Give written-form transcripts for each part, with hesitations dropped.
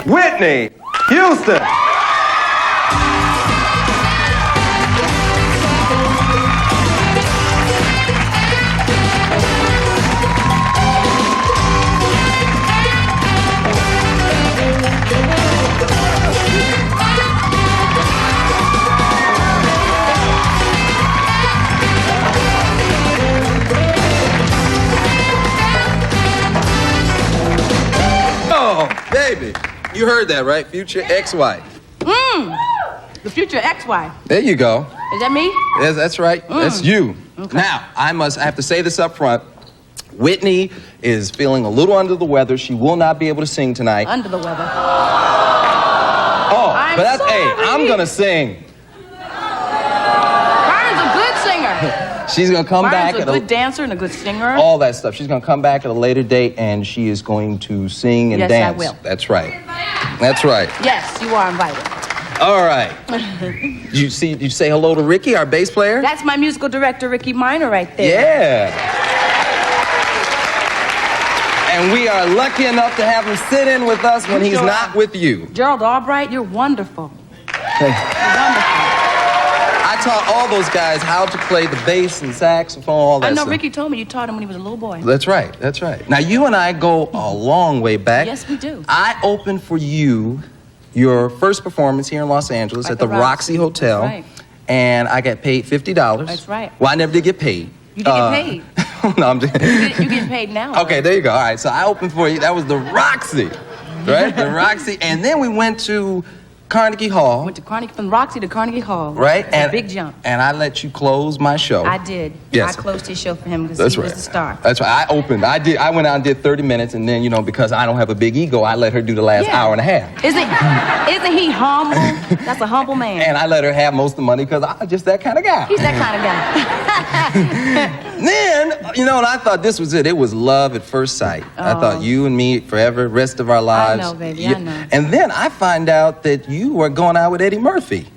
Whitney Houston. Baby, you heard that, right? Future ex-wife. The future ex-wife. There you go. Is that me? Yes, that's right. That's you. Okay. Now, I have to say this up front. Whitney is feeling a little under the weather. She will not be able to sing tonight. Under the weather. Oh, but that's, sorry. hey, I'm gonna sing. Byron's a good singer. She's gonna come back. Byron's a good dancer and a good singer. All that stuff. She's gonna come back at a later date and she is going to sing and yes, dance. Yes, I will. That's right. That's right. Yes, you are invited. All right. You say hello to Ricky, our bass player? That's my musical director, Ricky Minor, right there. Yeah. And we are lucky enough to have him sit in with us when he's not with you. Gerald Albright, you're wonderful. Hey. You're wonderful. I taught all those guys how to play the bass and saxophone, all that I know stuff. Ricky told me you taught him when he was a little boy. That's right, that's right. Now, you and I go a long way back. Yes, we do. I opened for you your first performance here in Los Angeles at the Roxy Hotel. That's right. And I got paid $50. That's right. Well, I never did get paid. You did get paid. No, I'm just... You get paid now. Okay, there you go. All right, so I opened for you. That was the Roxy, right? The Roxy. And then we went to Carnegie Hall. Went to from Roxy to Carnegie Hall. Right? And a big jump. And I let you close my show. I did. Yes. I closed his show for him because he was the star. That's right. I opened. I went out and did 30 minutes, and then, you know, because I don't have a big ego, I let her do the last hour and a half. Isn't he humble? That's a humble man. And I let her have most of the money because I'm just that kind of guy. He's that kind of guy. Then, you know, and I thought this was it. It was love at first sight. I thought you and me forever, rest of our lives. I know, baby, I know. And then I find out that you were going out with Eddie Murphy.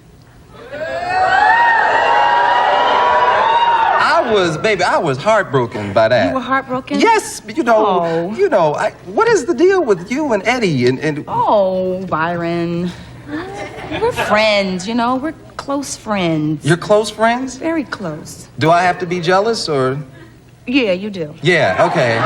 I was heartbroken by that. You were heartbroken? Yes, what is the deal with you and Eddie and Oh, Byron. We're friends, you know, we're close friends. You're close friends? Very close. Do I have to be jealous or? Yeah, you do. Yeah, okay.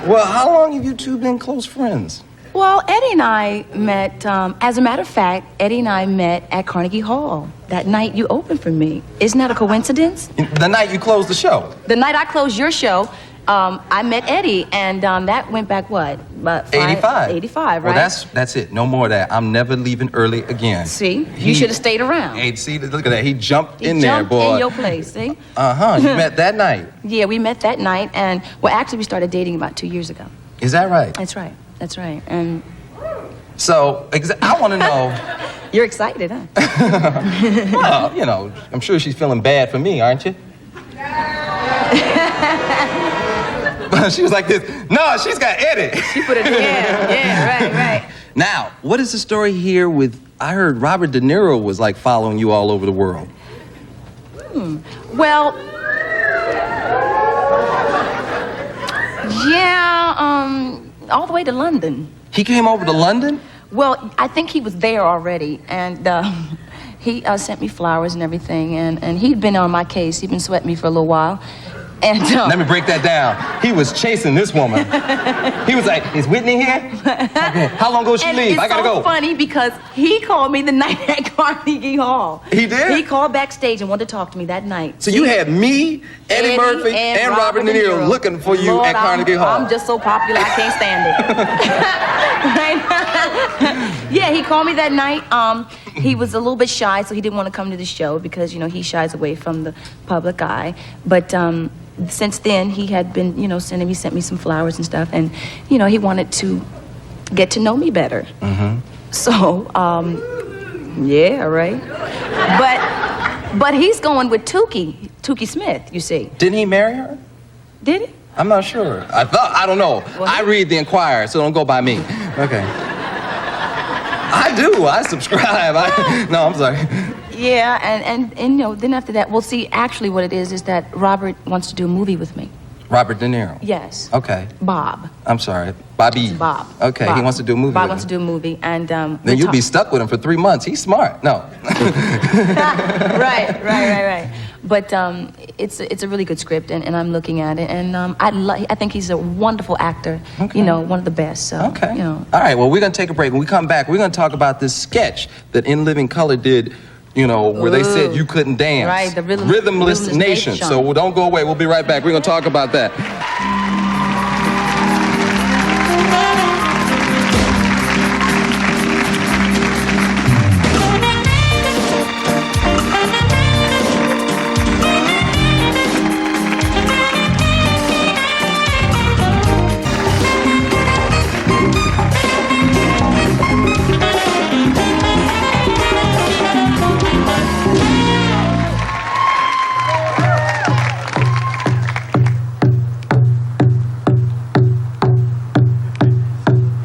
Well, how long have you two been close friends? Well, Eddie and I met, as a matter of fact, Eddie and I met at Carnegie Hall that night you opened for me. Isn't that a coincidence? The night you closed the show? The night I closed your show, I met Eddie, and that went back, what? About 85. 85, right? Well, that's it. No more of that. I'm never leaving early again. See? You should have stayed around. Hey, see, look at that. He jumped in there, jumped boy. in your place, see? Uh-huh. You met that night. Yeah, we met that night, and, well, actually, we started dating about 2 years ago. Is that right? That's right. That's right. And so, I want to know... You're excited, huh? Well, you know, I'm sure she's feeling bad for me, aren't you? She was like this. No, she's got Eddie. She put it, yeah, right. Now, what is the story here with, I heard Robert De Niro was like following you all over the world. Well, yeah, all the way to London. He came over to London? Well, I think he was there already, and he sent me flowers and everything, and he'd been on my case. He'd been sweating me for a little while. And let me break that down. He was chasing this woman. He was like, is Whitney here? Okay. How long ago she leave? I gotta go. It's so funny because he called me the night at Carnegie Hall. He did? He called backstage and wanted to talk to me that night. So you had me, Eddie Murphy, and Robert De Niro looking for you at Carnegie Hall. I'm just so popular, I can't stand it. Yeah, he called me that night. He was a little bit shy, so he didn't want to come to the show because, you know, he shies away from the public eye. But since then, he had been, you know, sent me some flowers and stuff, and, you know, he wanted to get to know me better. Mm-hmm. So, yeah, right. But he's going with Tukey Smith, you see. Didn't he marry her? Did he? I'm not sure. I don't know. Well, I read the Enquirer, so don't go by me. Okay. I do. I subscribe. No, I'm sorry. Yeah, and you know, then after that, well, see, actually what it is that Robert wants to do a movie with me. Robert De Niro? Yes. Okay. Bob. I'm sorry. Bobby. Bob. Okay, Bob. he wants to do a movie. Bob with wants him. to do a movie, and Then you'll be stuck with him for 3 months. He's smart. No. Right. But it's a really good script, and I'm looking at it, and I think he's a wonderful actor. Okay. You know, one of the best. So, Okay. You know. All right, well, we're going to take a break. When we come back, we're going to talk about this sketch that In Living Color did, you know, where they said you couldn't dance. Right, the Rhythmless Nation. So don't go away. We'll be right back. We're going to talk about that.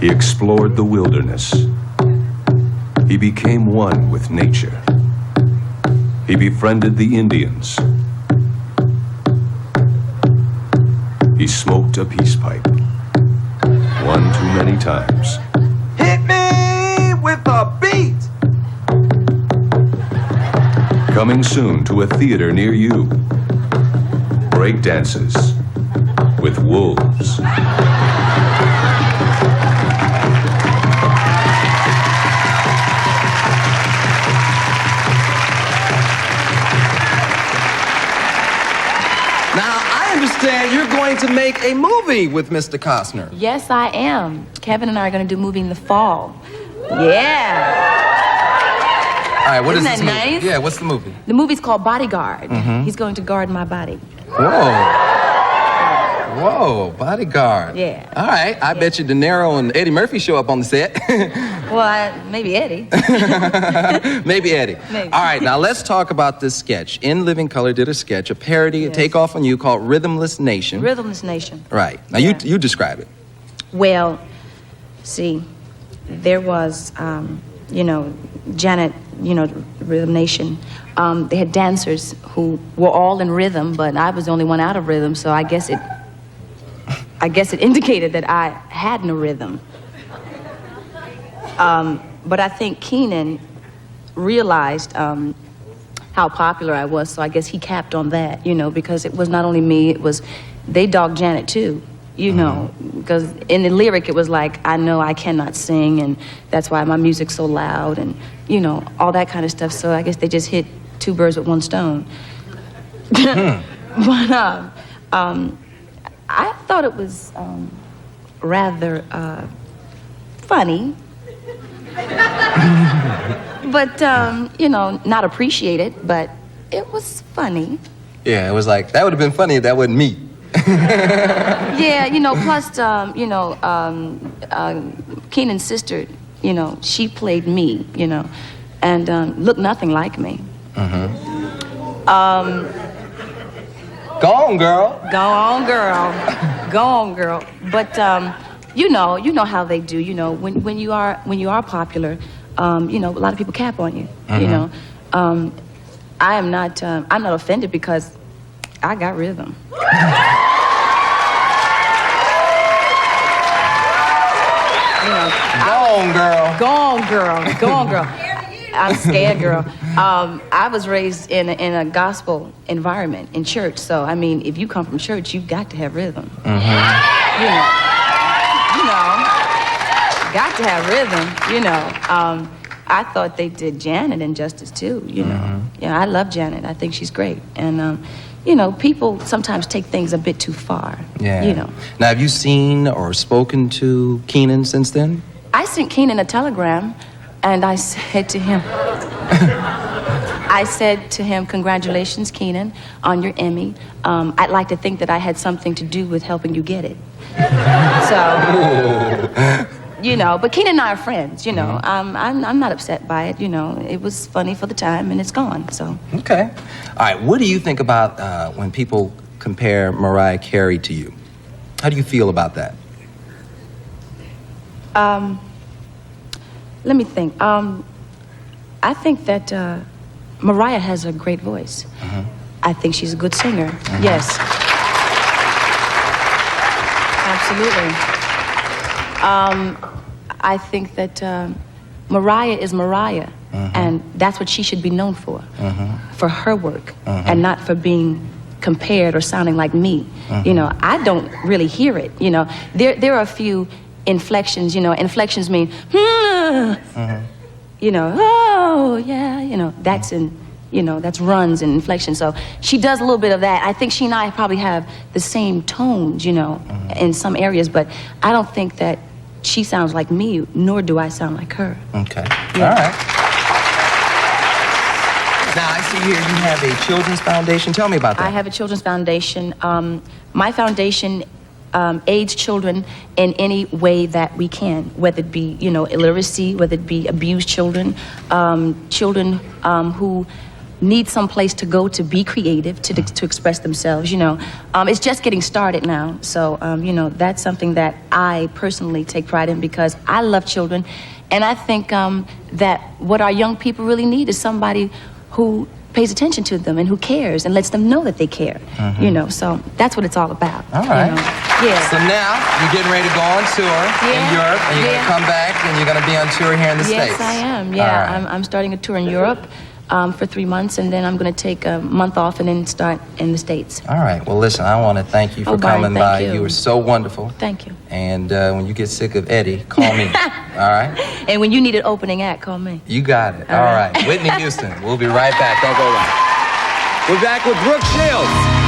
He explored the wilderness. He became one with nature. He befriended the Indians. He smoked a peace pipe. One too many times. Hit me with a beat. Coming soon to a theater near you. Break dances with wolves. I understand you're going to make a movie with Mr. Costner. Yes, I am. Kevin and I are going to do a movie in the fall. Yeah. All right, what Isn't is this that movie? nice? Yeah, what's the movie? The movie's called Bodyguard. He's going to guard my body. Whoa, Bodyguard. Yeah. All right, I bet you De Niro and Eddie Murphy show up on the set. Well, maybe Eddie. Maybe Eddie. Maybe. All right, now let's talk about this sketch. In Living Color did a sketch, a parody, a Yes. takeoff on you called Rhythmless Nation. Rhythmless Nation. Right. Now Yeah. you describe it. Well, see, there was, you know, Janet, you know, Rhythm Nation. They had dancers who were all in rhythm, but I was the only one out of rhythm, so I guess it indicated that I had no rhythm. But I think Keenan realized how popular I was, so I guess he capped on that, you know, because it was not only me, it was, they dogged Janet too, you know, because in the lyric it was like, I know I cannot sing, and that's why my music's so loud, and, you know, all that kind of stuff, so I guess they just hit 2 birds with 1 stone. But I thought it was rather funny. But, you know, not appreciated, but it was funny. Yeah, it was like, that would have been funny if that wasn't me. Yeah, you know, plus, you know, Keenan's sister, you know, she played me, you know, and looked nothing like me. Go on, girl. Go on, girl. Go on, girl. But you know how they do. You know, when you are popular, you know, a lot of people cap on you. You know, I'm not offended because I got rhythm. You know, Go on, girl. go on, girl. Go on, girl. I'm scared, girl. I was raised in a gospel environment in church, so I mean, if you come from church, you've got to have rhythm. You know, got to have rhythm. You know, I thought they did Janet injustice too. You know, yeah, I love Janet. I think she's great, and you know, people sometimes take things a bit too far. Yeah. You know. Now, have you seen or spoken to Keenan since then? I sent Keenan a telegram, and I said to him, congratulations, Keenan, on your Emmy. I'd like to think that I had something to do with helping you get it. So, you know, but Keenan and I are friends, you know. I'm not upset by it, you know. It was funny for the time, and it's gone, so. Okay. All right, what do you think about when people compare Mariah Carey to you? How do you feel about that? Let me think. I think that Mariah has a great voice. I think she's a good singer. Yes. Absolutely. I think that Mariah is Mariah, and that's what she should be known for her work, and not for being compared or sounding like me. You know, I don't really hear it. You know, there are a few inflections. You know, inflections mean, you know, oh yeah, you know, that's in, you know, that's runs and inflection. So she does a little bit of that. I think she and I probably have the same tones, you know, in some areas, but I don't think that she sounds like me, nor do I sound like her. Okay. Yeah. All right. Now, I see here you have a children's foundation. Tell me about that. I have a children's foundation. My foundation aids children in any way that we can, whether it be, you know, illiteracy, whether it be abused children, children who need some place to go to be creative, to express themselves, you know. It's just getting started now, so, you know, that's something that I personally take pride in because I love children, and I think that what our young people really need is somebody who pays attention to them and who cares and lets them know that they care, you know, so that's what it's all about. All right. You know? Yeah. So now you're getting ready to go on tour in Europe, and you're going to come back and you're going to be on tour here in the States. Yes, I am. Yeah, right. I'm starting a tour in Europe for 3 months, and then I'm going to take a month off and then start in the States. All right. Well, listen, I want to thank you for coming by. You were so wonderful. Thank you. And when you get sick of Eddie, call me. All right? And when you need an opening act, call me. You got it. All right. Whitney Houston. We'll be right back. Don't go away. We're back with Brooke Shields.